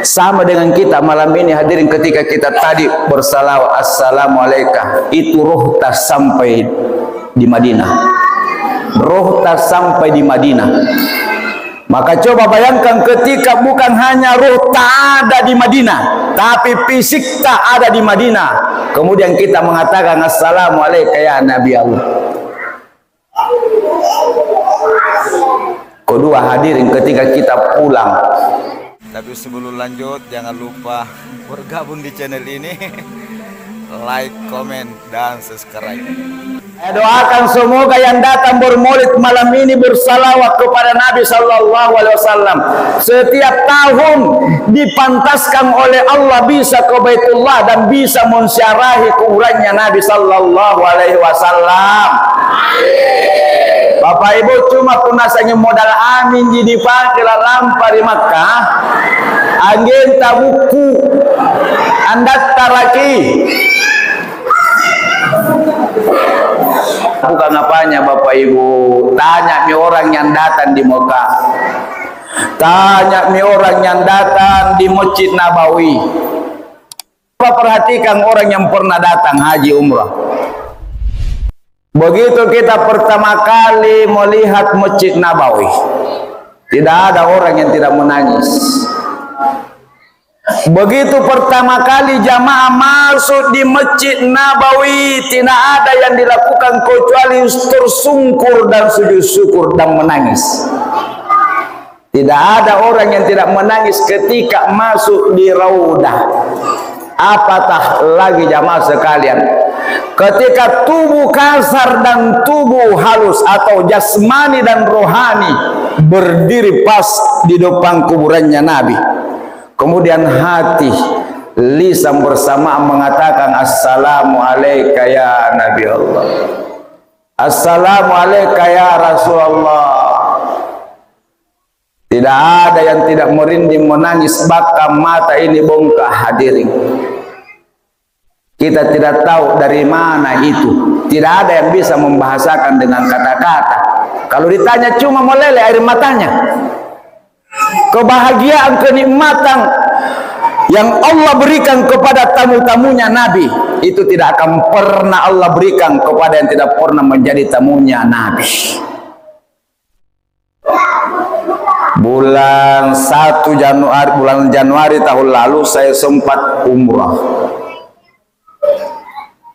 Sama dengan kita malam ini hadirin, ketika kita tadi bersalawat assalamualaikum, itu roh tak sampai di Madinah. Roh tak sampai di Madinah. Maka coba bayangkan ketika bukan hanya roh tak ada di Madinah, tapi fisik tak ada di Madinah, kemudian kita mengatakan assalamualaikum ya Nabi Allah. Kedua hadirin, ketika kita pulang. Tapi sebelum lanjut, jangan lupa bergabung di channel ini, like, komen, dan subscribe. Saya doakan semoga yang datang bermaulid malam ini bersalawat kepada Nabi Sallallahu Alaihi Wasallam. Setiap tahun dipantaskan oleh Allah bisa ke Baitullah dan bisa mensyarahi kuburannya Nabi Sallallahu Alaihi Wasallam. Bapak Ibu cuma punasanya modal amin jadi pakai lampar di Makkah. Angin tabuku andat taraki. Bukan apanya Bapak Ibu, tanya mi orang yang datang di Mekah, tanya mi orang yang datang di Masjid Nabawi. Perhatikan orang yang pernah datang haji umrah. Begitu kita pertama kali melihat Masjid Nabawi, tidak ada orang yang tidak menangis. Begitu pertama kali jamaah masuk di Masjid Nabawi, tidak ada yang dilakukan kecuali tersungkur dan sujud syukur dan menangis. Tidak ada orang yang tidak menangis ketika masuk di Raudah. Apatah lagi jamaah sekalian, ketika tubuh kasar dan tubuh halus atau jasmani dan rohani berdiri pas di depan kuburannya Nabi. Kemudian hati, lisan bersamaan mengatakan assalamualaikum ya Nabi Allah, assalamualaikum ya Rasulullah. Tidak ada yang tidak merinding menangis, bahkan mata ini bongkar hadirin. Kita tidak tahu dari mana itu. Tidak ada yang bisa membahasakan dengan kata-kata. Kalau ditanya cuma meleleh air matanya. Kebahagiaan, kenikmatan yang Allah berikan kepada tamu-tamunya Nabi, itu tidak akan pernah Allah berikan kepada yang tidak pernah menjadi tamunya Nabi. Bulan Januari tahun lalu saya sempat umrah.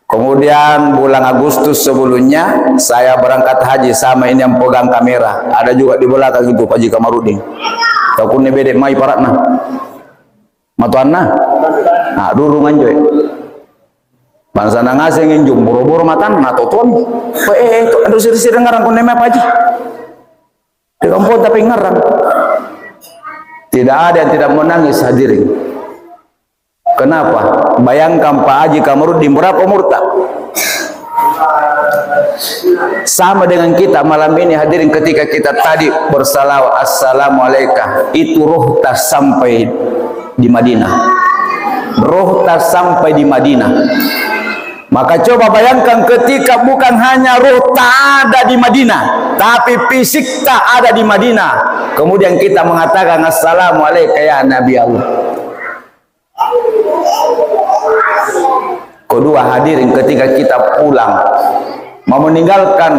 Kemudian bulan Agustus sebelumnya saya berangkat haji sama ini yang pegang kamera. Ada juga di belakang itu Pak Haji Kamarudin. Takutnya bedek mai paratna. Matuanna. Nah, durungan joy. Bangsa nangase nginjung boro-boro matan na toton. Itu anu sir-sir ngarang kun apa Haji. Di kampung tapi ngarang. Tidak ada yang tidak menangis hadirin. Kenapa? Bayangkan Pak Haji Kamarudin berapa umur tak? Sama dengan kita malam ini hadirin, ketika kita tadi bersalawat assalamualaikum, itu roh tak sampai di Madinah. Roh tak sampai di Madinah. Maka coba bayangkan ketika bukan hanya roh tak ada di Madinah, tapi fisik tak ada di Madinah, kemudian kita mengatakan assalamualaikum ya Nabi Allah. Kedua hadirin, ketika kita pulang mau meninggalkan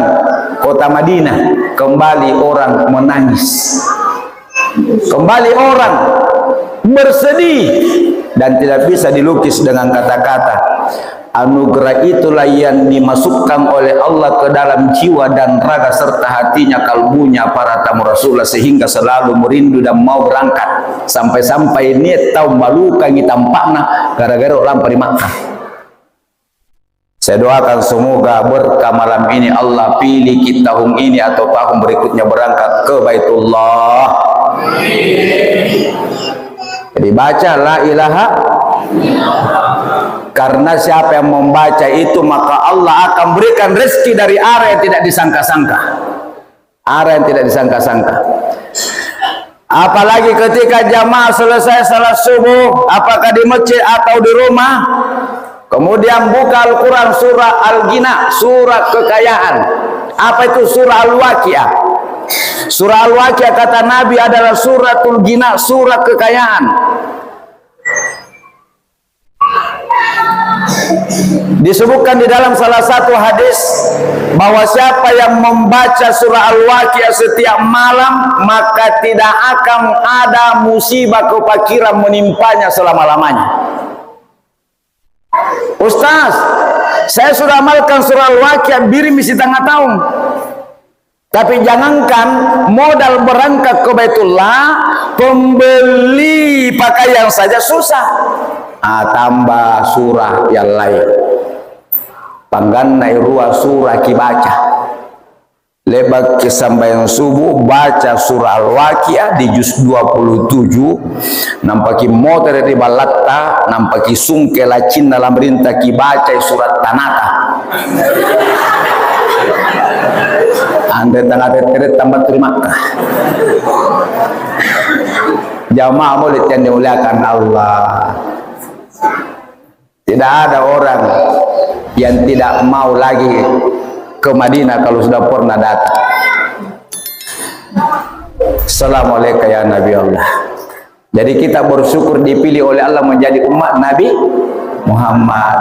kota Madinah, kembali orang menangis, kembali orang bersedih, dan tidak bisa dilukis dengan kata-kata. Anugerah itulah yang dimasukkan oleh Allah ke dalam jiwa dan raga serta hatinya, kalbunya para tamu Rasulullah, sehingga selalu merindu dan mau berangkat. Sampai-sampai niat tahu malukan tampakna gara-gara lampar di Makkah. Saya doakan semoga berkah malam ini Allah pilih kita tahun ini atau tahun berikutnya berangkat ke Baitullah. Jadi baca la ilaha, karena siapa yang membaca itu maka Allah akan berikan rezeki dari arah yang tidak disangka-sangka. Arah yang tidak disangka-sangka. Apalagi ketika jamaah selesai salat subuh, apakah di masjid atau di rumah, kemudian buka Al-Quran surah Al-Ghina, surah kekayaan. Apa itu surah Al-Waqiah? Surah Al-Waqiah kata Nabi adalah suratul Ghina, surah kekayaan. Disebutkan di dalam salah satu hadis bahwa siapa yang membaca surah Al-Waqiah setiap malam, maka tidak akan ada musibah kefakiran menimpanya selama-lamanya. Ustaz, saya sudah amalkan surah Al-Waqiah birim isi tengah tahun, tapi jangankan modal berangkat ke Baitullah, pembeli pakaian saja susah. Tambah surah yang lain. Pangganai ruah surah kibaca. Lebak kesambayan subuh baca surah Al-Waqiah di juz 27. Nampaki motor di balatta, nampaki sungke lacin dalam rinta kibaca surat Tanata. Anda tengah teret tambah terima kasih. Jamaah mulia yang dimuliakan Allah. Tidak ada orang yang tidak mau lagi ke Madinah kalau sudah pernah datang. Assalamualaikum ya Nabi Allah. Jadi kita bersyukur dipilih oleh Allah menjadi umat Nabi Muhammad.